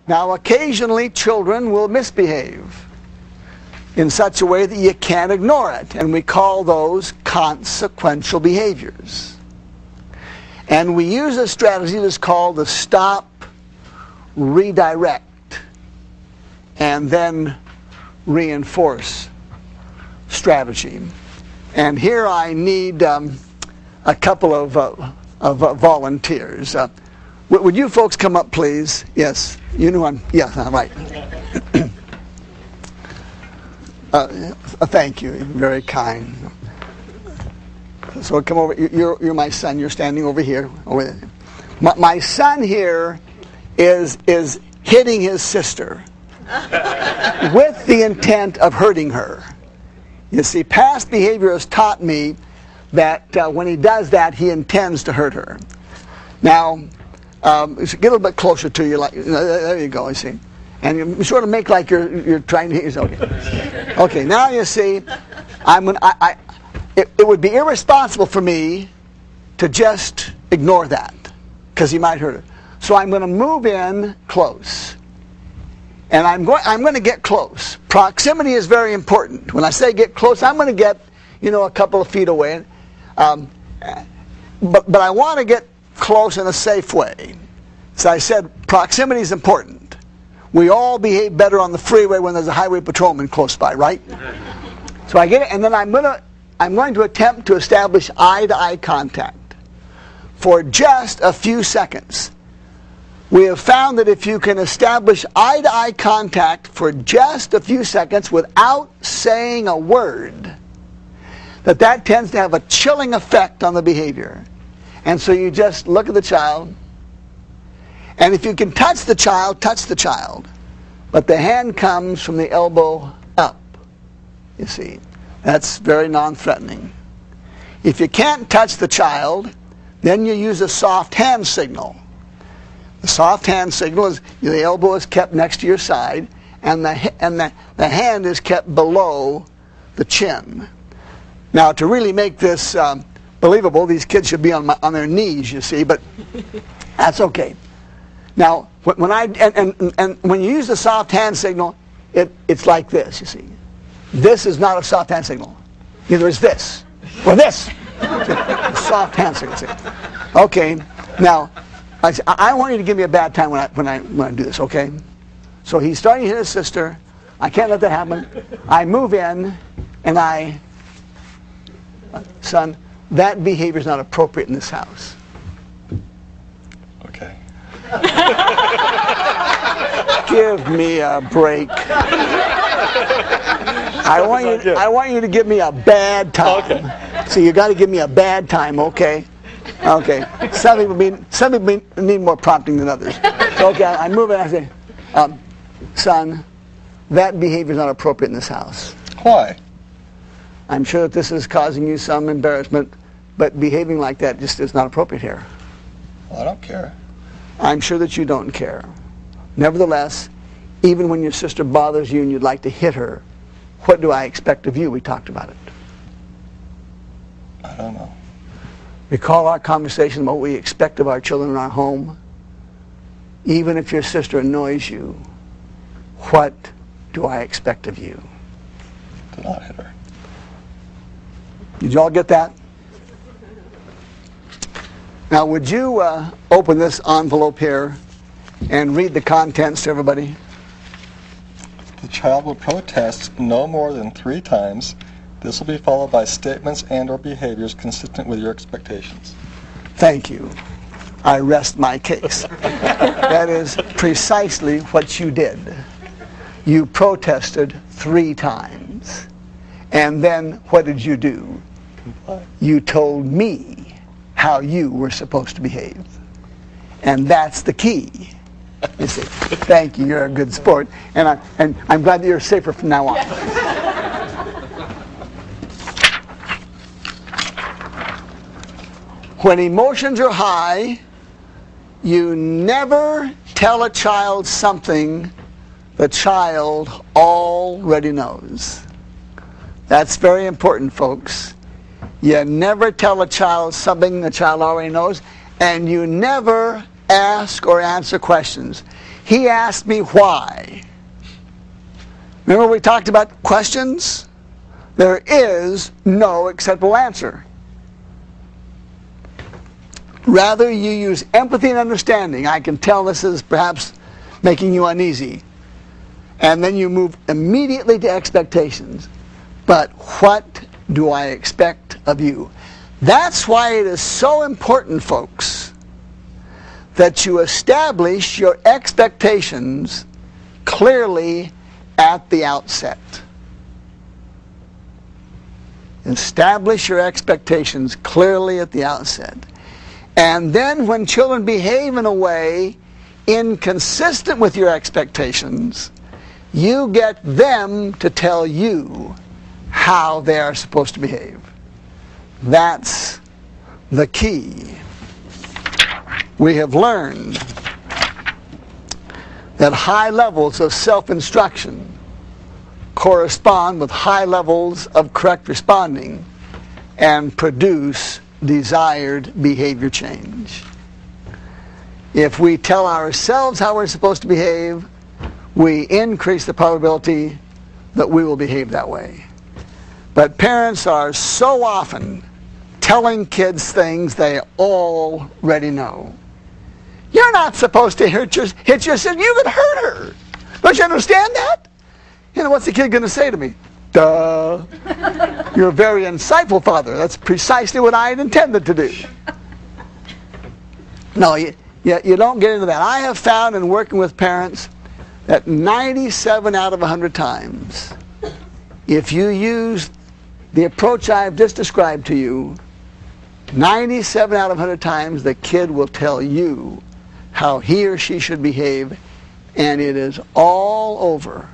Now, occasionally children will misbehave in such a way that you can't ignore it, and we call those consequential behaviors. And we use a strategy that's called the stop, redirect, and then reinforce strategy. And here I need a couple of volunteers. Would you folks come up, please? Yes, you know I'm. Yes, right. Thank you. Very kind. So come over. You're my son. You're standing over here. Over there. My son here is hitting his sister with the intent of hurting her. You see, past behavior has taught me that when he does that, he intends to hurt her. Now, get a little bit closer to you. Like there you go. You see, and you sort of make like you're trying to hit yourself. Okay. Now you see, it would be irresponsible for me to just ignore that because he might hurt her. So I'm going to move in close, and I'm going to get close. Proximity is very important. When I say get close, I'm going to get a couple of feet away, but I want to get close in a safe way. So I said proximity is important. We all behave better on the freeway when there's a highway patrolman close by, right? So I get it, and then I'm going to attempt to establish eye-to-eye contact for just a few seconds. We have found that if you can establish eye-to-eye contact for just a few seconds without saying a word, that tends to have a chilling effect on the behavior. And so you just look at the child, and if you can touch the child, touch the child. But the hand comes from the elbow up, you see. That's very non-threatening. If you can't touch the child, then you use a soft hand signal. The soft hand signal is the elbow is kept next to your side, and the hand is kept below the chin. Now, to really make this believable, these kids should be on their knees, you see, but that's okay. Now, when you use the soft hand signal, it's like this, you see. This is not a soft hand signal. Neither is this. Or this. Soft hand signal. See? Okay. Now, I want you to give me a bad time when I do this, okay? So he's starting to hit his sister. I can't let that happen. I move in, and son, that behavior is not appropriate in this house. Okay. Give me a break. I want you to give me a bad time. Okay. So you got to give me a bad time, okay? Okay. Some people need more prompting than others. So, okay, I move in. I say, son, that behavior is not appropriate in this house. Why? I'm sure that this is causing you some embarrassment, but behaving like that just is not appropriate here. Well, I don't care. I'm sure that you don't care. Nevertheless, even when your sister bothers you and you'd like to hit her, what do I expect of you? We talked about it. I don't know. Recall our conversation about what we expect of our children in our home. Even if your sister annoys you, what do I expect of you? Do not hit her. Did you all get that? Now, would you open this envelope here and read the contents to everybody? The child will protest no more than 3 times. This will be followed by statements and/or behaviors consistent with your expectations. Thank you. I rest my case. That is precisely what you did. You protested 3 times. And then what did you do? Comply. You told me how you were supposed to behave. And that's the key. You see, thank you, you're a good sport. And I'm glad that you're safer from now on. When emotions are high, you never tell a child something the child already knows. That's very important, folks. You never tell a child something the child already knows, and you never ask or answer questions. He asked me why. Remember we talked about questions? There is no acceptable answer. Rather, you use empathy and understanding. I can tell this is perhaps making you uneasy. And then you move immediately to expectations. But what do I expect of you? That's why it is so important, folks, that you establish your expectations clearly at the outset. Establish your expectations clearly at the outset. And then when children behave in a way inconsistent with your expectations, you get them to tell you how they are supposed to behave. That's the key. We have learned that high levels of self-instruction correspond with high levels of correct responding and produce desired behavior change. If we tell ourselves how we're supposed to behave, we increase the probability that we will behave that way. But parents are so often telling kids things they already know. You're not supposed to hit your sister. You could hurt her. Don't you understand that? You know, what's the kid going to say to me? Duh. You're a very insightful father. That's precisely what I had intended to do. No, you don't get into that. I have found in working with parents that 97 out of 100 times, if you use the approach I've just described to you, 97 out of 100 times the kid will tell you how he or she should behave, and it is all over.